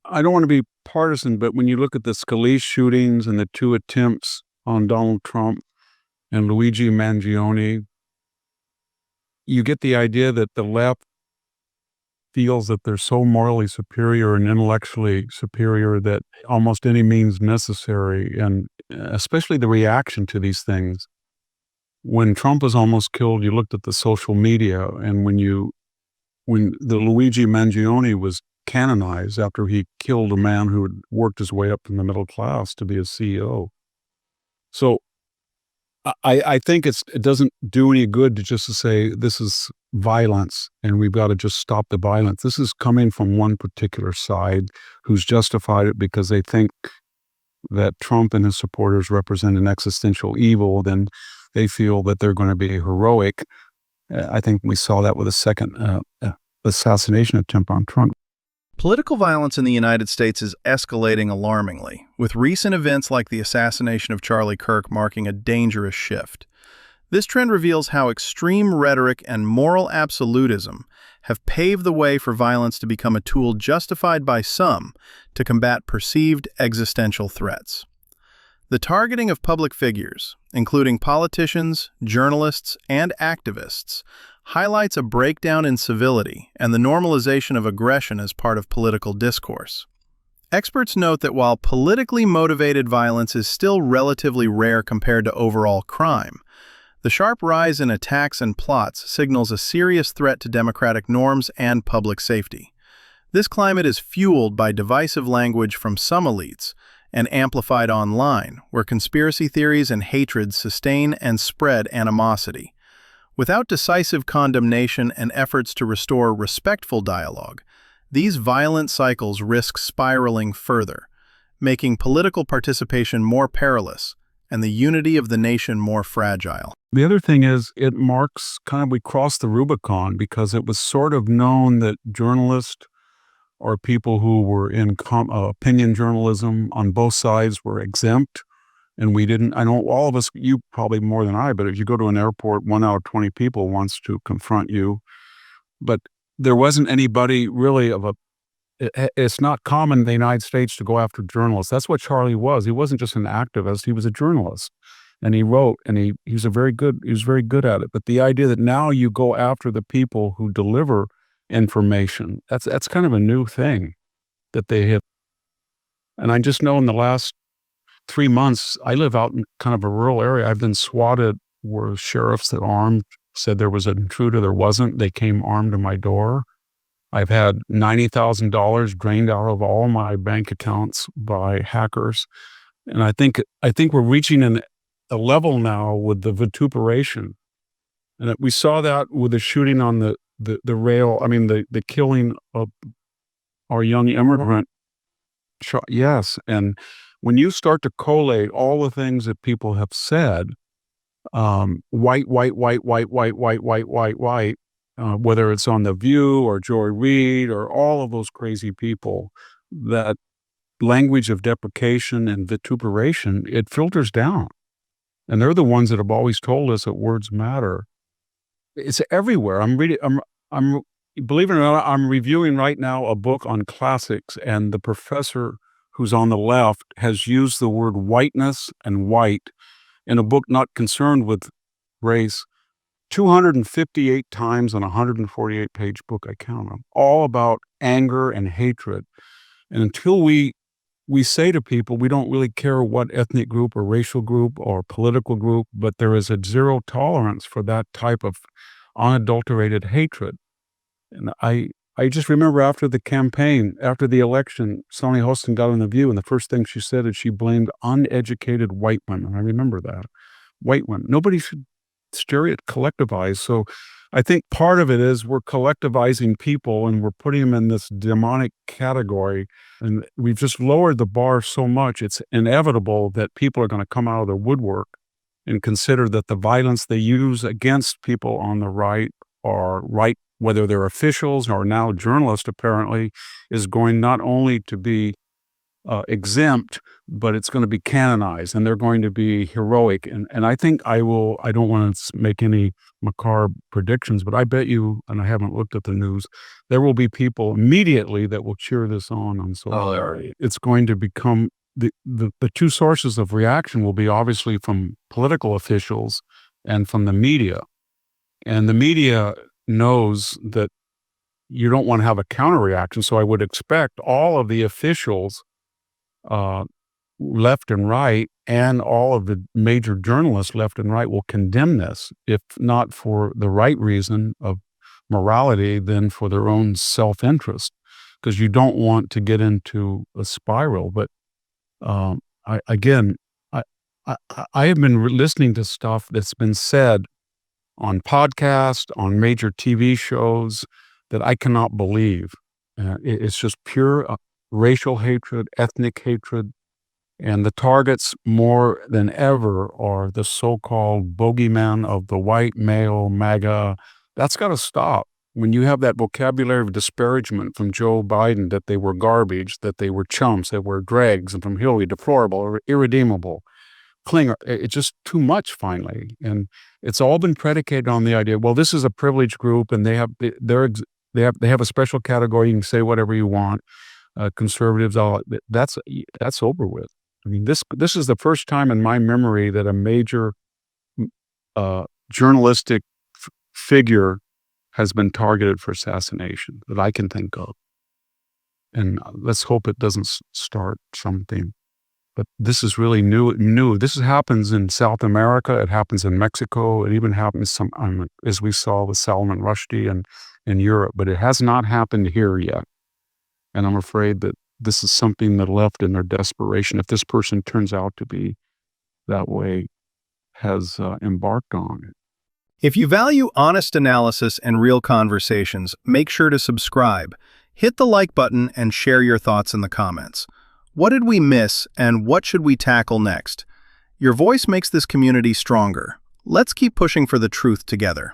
I don't want to be partisan, but when you look at the Scalise shootings and the two attempts on Donald Trump and Luigi Mangione, you get the idea that the left feels that they're so morally superior and intellectually superior that almost any means necessary, and especially the reaction to these things. When Trump was almost killed, you looked at the social media, and when the Luigi Mangione was canonized after he killed a man who had worked his way up from the middle class to be a CEO. So I think it doesn't do any good to say this is violence and we've got to just stop the violence. This is coming from one particular side who's justified it because they think that Trump and his supporters represent an existential evil. Then they feel that they're going to be heroic. I think we saw that with a second assassination attempt on Trump. Political violence in the United States is escalating alarmingly, with recent events like the assassination of Charlie Kirk marking a dangerous shift. This trend reveals how extreme rhetoric and moral absolutism have paved the way for violence to become a tool justified by some to combat perceived existential threats. The targeting of public figures, including politicians, journalists, and activists, highlights a breakdown in civility and the normalization of aggression as part of political discourse. Experts note that while politically motivated violence is still relatively rare compared to overall crime, the sharp rise in attacks and plots signals a serious threat to democratic norms and public safety. This climate is fueled by divisive language from some elites and amplified online, where conspiracy theories and hatred sustain and spread animosity. Without decisive condemnation and efforts to restore respectful dialogue, these violent cycles risk spiraling further, making political participation more perilous and the unity of the nation more fragile. The other thing is it marks we crossed the Rubicon because it was sort of known that journalists or people who were in opinion journalism on both sides were exempt. And we didn't, I know all of us, you probably more than I, but if you go to an airport, 1 out of 20 people wants to confront you. But there wasn't anybody really it's not common in the United States to go after journalists. That's what Charlie was. He wasn't just an activist, he was a journalist. And he wrote, and he was very good at it. But the idea that now you go after the people who deliver information, that's kind of a new thing that they have. And I just know in the last 3 months, I live out in kind of a rural area. I've been swatted where sheriffs that armed said there was an intruder. There wasn't. They came armed to my door. I've had $90,000 drained out of all my bank accounts by hackers. And I think we're reaching a level now with the vituperation. And we saw that with the shooting on the rail. I mean, the killing of our young immigrant. Yes. And when you start to collate all the things that people have said, white, whether it's on The View or Joy Reid or all of those crazy people, that language of deprecation and vituperation, it filters down. And they're the ones that have always told us that words matter. It's everywhere. I'm believe it or not, I'm reviewing right now a book on classics, and the professor who's on the left has used the word whiteness and white in a book not concerned with race 258 times on a 148-page book, I count them, all about anger and hatred. And until we say to people, we don't really care what ethnic group or racial group or political group, but there is a zero tolerance for that type of unadulterated hatred. And I just remember after the campaign, after the election, Sonny Hostin got on The View, and the first thing she said is she blamed uneducated white women. I remember that. White women. Nobody should collectivize. So I think part of it is we're collectivizing people and we're putting them in this demonic category. And we've just lowered the bar so much, it's inevitable that people are going to come out of the woodwork and consider that the violence they use against people on the right or right, whether they're officials or now journalists apparently, is going not only to be exempt, but it's going to be canonized, and they're going to be heroic. And I think I don't want to make any macabre predictions, but I bet you, and I haven't looked at the news, there will be people immediately that will cheer this on social. It's going to become the two sources of reaction will be obviously from political officials and from the media. And the media knows that you don't want to have a counter reaction. So I would expect all of the officials, left and right, and all of the major journalists left and right will condemn this, if not for the right reason of morality, then for their own self-interest, because you don't want to get into a spiral. But I again, I I have been listening to stuff that's been said on podcasts, on major TV shows that I cannot believe. It's just pure racial hatred, ethnic hatred, and the targets more than ever are the so-called bogeyman of the white male MAGA. That's got to stop. When you have that vocabulary of disparagement from Joe Biden, that they were garbage, that they were chumps, that were dregs, and from Hillary, deplorable or irredeemable, Klinger, it's just too much finally. And it's all been predicated on the idea, well, this is a privileged group and they have a special category. You can say whatever you want. Conservatives, that's over with. I mean, this is the first time in my memory that a major journalistic figure has been targeted for assassination that I can think of. And let's hope it doesn't start something. But this is really new. This happens in South America. It happens in Mexico. It even happens as we saw with Salman Rushdie and in Europe. But it has not happened here yet. And I'm afraid that this is something the left, in their desperation, if this person turns out to be that way, has embarked on it. If you value honest analysis and real conversations, make sure to subscribe. Hit the like button and share your thoughts in the comments. What did we miss and what should we tackle next? Your voice makes this community stronger. Let's keep pushing for the truth together.